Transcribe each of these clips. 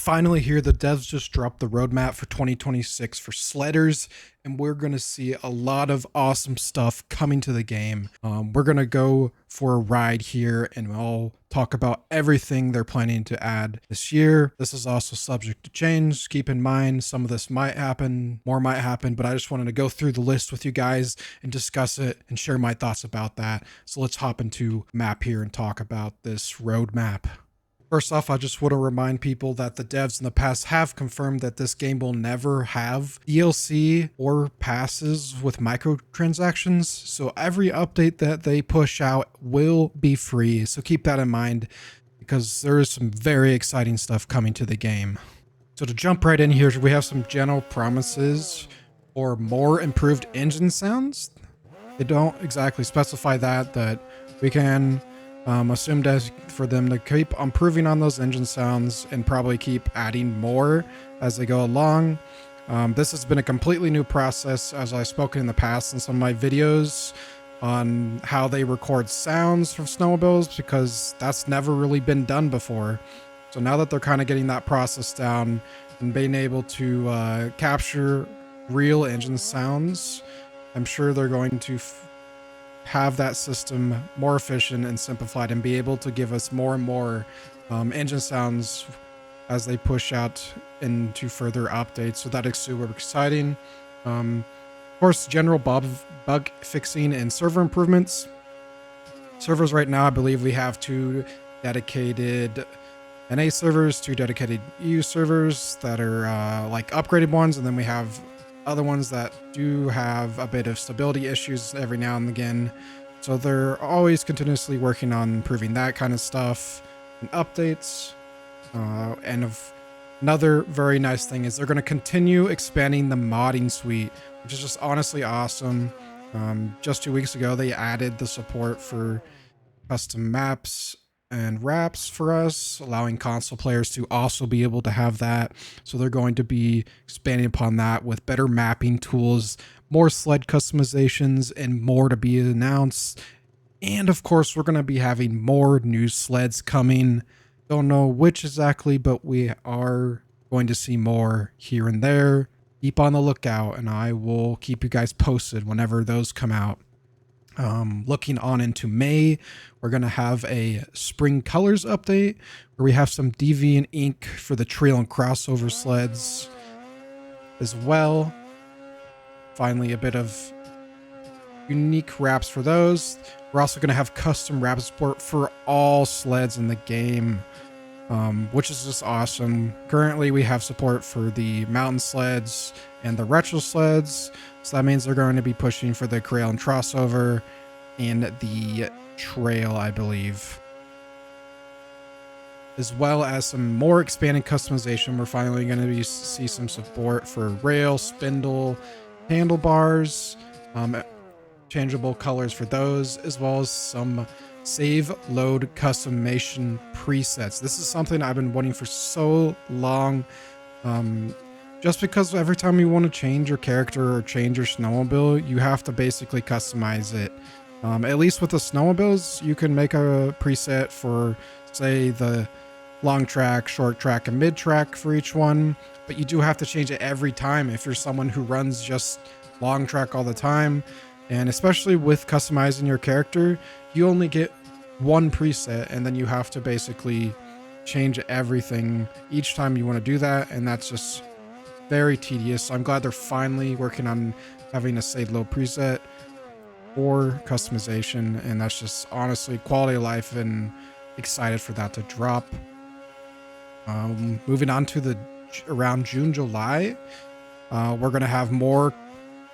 finally here. The devs just dropped the roadmap for 2026 for Sledders, and we're going to see a lot of awesome stuff coming to the game. We're going to go for a ride here, and we'll talk about everything they're planning to add this year. This is also subject to change. Keep in mind, some of this might happen, more might happen, but I just wanted to go through the list with you guys and discuss it and share my thoughts about that. So let's hop into map here and talk about this roadmap. First off, I just want to remind people that the devs in the past have confirmed that this game will never have DLC or passes with microtransactions. So every update that they push out will be free. So keep that in mind because there is some very exciting stuff coming to the game. So to jump right in here, we have some general promises or more improved engine sounds. They don't exactly specify that we can assumed as for them to keep improving on those engine sounds and probably keep adding more as they go along. This has been a completely new process, as I've spoken in the past in some of my videos on how they record sounds from snowmobiles, because that's never really been done before. So now that they're kind of getting that process down and being able to capture real engine sounds, I'm sure they're going to have that system more efficient and simplified and be able to give us more and more engine sounds as they push out into further updates. So that is super exciting. Of course, general bug fixing and server improvements. Servers right now, I believe we have 2 dedicated NA servers, 2 dedicated EU servers that are like upgraded ones, and then we have other ones that do have a bit of stability issues every now and again. So they're always continuously working on improving that kind of stuff and updates. Another very nice thing is they're going to continue expanding the modding suite, which is just honestly awesome. Just 2 weeks ago, they added the support for custom maps and wraps for us, allowing console players to also be able to have that. So they're going to be expanding upon that with better mapping tools, more sled customizations, and more to be announced. And of course, we're going to be having more new sleds coming. Don't know which exactly, but we are going to see more here and there. Keep on the lookout, and I will keep you guys posted whenever those come out. Looking on into May, we're going to have a spring colors update where we have some deviant ink for the trail and crossover sleds as well. Finally, a bit of unique wraps for those. We're also going to have custom wrap support for all sleds in the game, which is just awesome. Currently, we have support for the mountain sleds and the retro sleds. So that means they're going to be pushing for the trail and crossover and the trail, I believe. As well as some more expanded customization. We're finally going to see some support for rail, spindle, handlebars, changeable colors for those, as well as some save load customization presets. This is something I've been wanting for so long. Just because every time you want to change your character or change your snowmobile, you have to basically customize it. At least with the snowmobiles, you can make a preset for, say, the long track, short track, and mid track for each one, but you do have to change it every time if you're someone who runs just long track all the time. And especially with customizing your character, you only get one preset, and then you have to basically change everything each time you want to do that, and that's just very tedious. So I'm glad they're finally working on having a save low preset for customization, and that's just honestly quality of life, and excited for that to drop. Moving on to around June, July, we're going to have more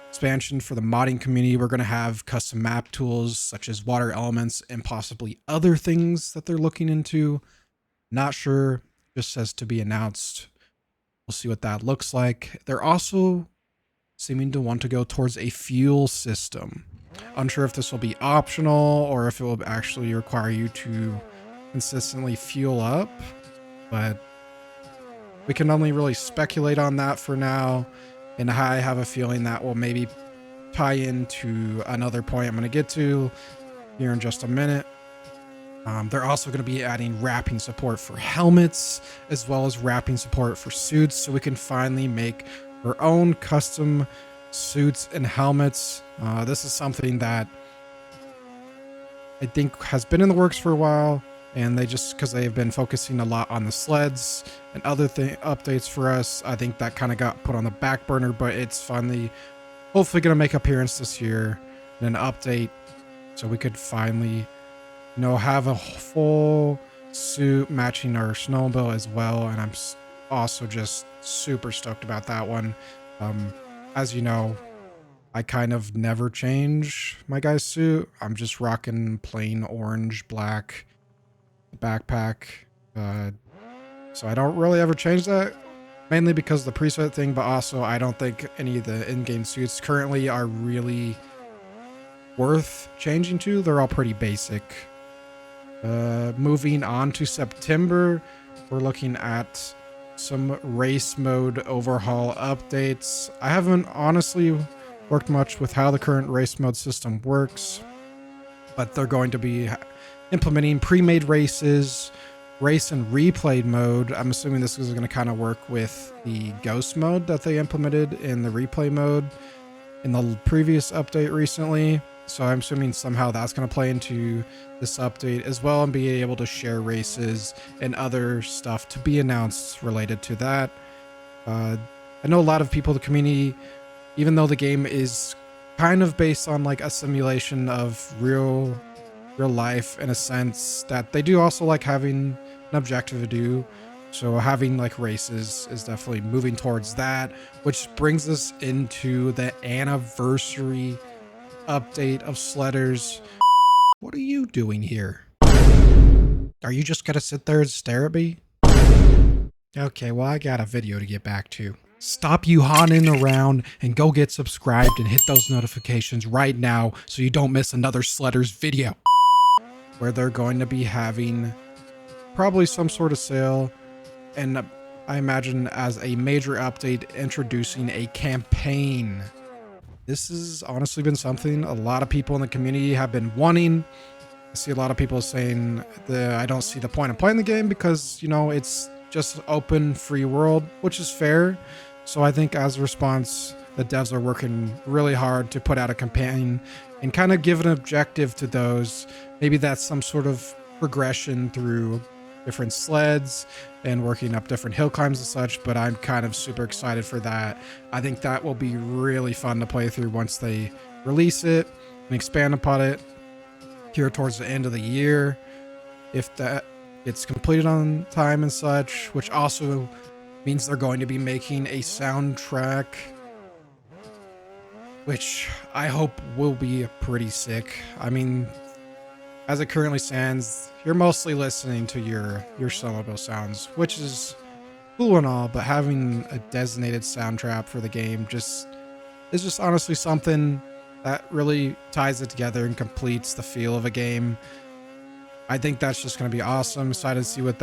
expansion for the modding community. We're going to have custom map tools such as water elements and possibly other things that they're looking into. Not sure, just says to be announced. We'll see what that looks like. They're also seeming to want to go towards a fuel system. Unsure if this will be optional or if it will actually require you to consistently fuel up, but we can only really speculate on that for now. And I have a feeling that will maybe tie into another point I'm going to get to here in just a minute. They're also going to be adding wrapping support for helmets, as well as wrapping support for suits, so we can finally make our own custom suits and helmets. This is something that I think has been in the works for a while, and because they've been focusing a lot on the sleds and other updates for us, I think that kind of got put on the back burner, but it's finally hopefully going to make appearance this year in an update, so we could finally have a full suit matching our snowmobile as well. And I'm also just super stoked about that one. As you know, I kind of never change my guy's suit. I'm just rocking plain orange, black backpack. So I don't really ever change that, mainly because of the preset thing, but also I don't think any of the in-game suits currently are really worth changing to. They're all pretty basic. Moving on to September, we're looking at some race mode overhaul updates. I haven't honestly worked much with how the current race mode system works, but they're going to be implementing pre-made races, race and replay mode. I'm assuming this is going to kind of work with the ghost mode that they implemented in the replay mode in the previous update recently. So I'm assuming somehow that's going to play into this update as well, and be able to share races and other stuff to be announced related to that. I know a lot of people in the community, even though the game is kind of based on like a simulation of real life in a sense, that they do also like having an objective to do. So having like races is definitely moving towards that, which brings us into the anniversary update of Sledders. What are you doing here? Are you just gonna sit there and stare at me? Okay, well, I got a video to get back to. Stop you haunting around and go get subscribed and hit those notifications right now so you don't miss another Sledders video, where they're going to be having probably some sort of sale, and I imagine as a major update, introducing a campaign. This has honestly been something a lot of people in the community have been wanting. I see a lot of people saying that I don't see the point of playing the game because, it's just open free world, which is fair. So I think as a response, the devs are working really hard to put out a campaign and kind of give an objective to those. Maybe that's some sort of progression through different sleds and working up different hill climbs and such, but I'm kind of super excited for that. I think that will be really fun to play through once they release it and expand upon it here towards the end of the year, if that gets completed on time and such, which also means they're going to be making a soundtrack, which I hope will be pretty sick. I mean, as it currently stands, you're mostly listening to your snowmobile sounds, which is cool and all, but having a designated soundtrack for the game is just honestly something that really ties it together and completes the feel of a game. I think that's just going to be awesome. Excited to see what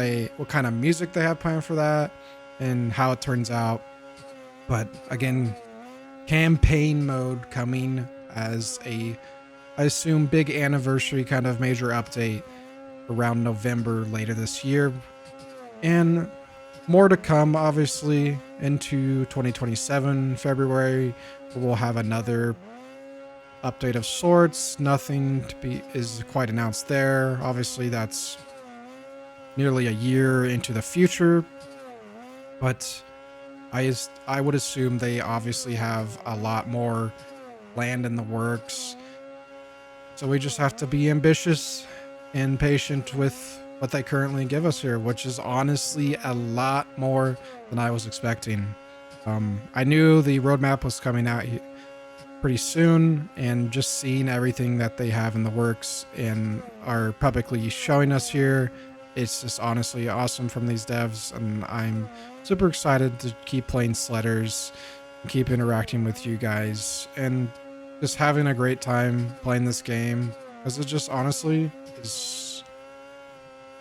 kind of music they have planned for that and how it turns out. But again, campaign mode coming as I assume big anniversary kind of major update around November later this year, and more to come obviously into 2027 February. We'll have another update of sorts. Nothing is quite announced there. Obviously that's nearly a year into the future, but I would assume they obviously have a lot more planned in the works. So we just have to be ambitious and patient with what they currently give us here, which is honestly a lot more than I was expecting. I knew the roadmap was coming out pretty soon, and just seeing everything that they have in the works and are publicly showing us here, it's just honestly awesome from these devs, and I'm super excited to keep playing Sledders, keep interacting with you guys, and just having a great time playing this game, because it just honestly is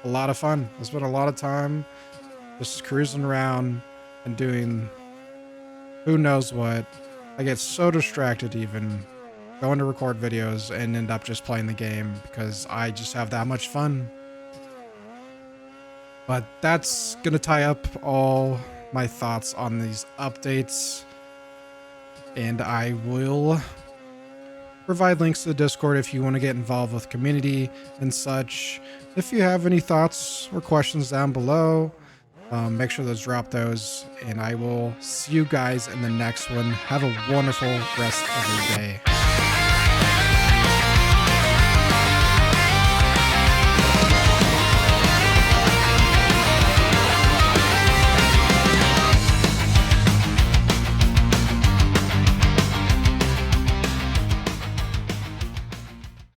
a lot of fun. I spent a lot of time just cruising around and doing who knows what. I get so distracted even going to record videos and end up just playing the game because I just have that much fun. But that's going to tie up all my thoughts on these updates. And I will provide links to the Discord if you want to get involved with community and such. If you have any thoughts or questions down below, make sure to drop those. And I will see you guys in the next one. Have a wonderful rest of your day.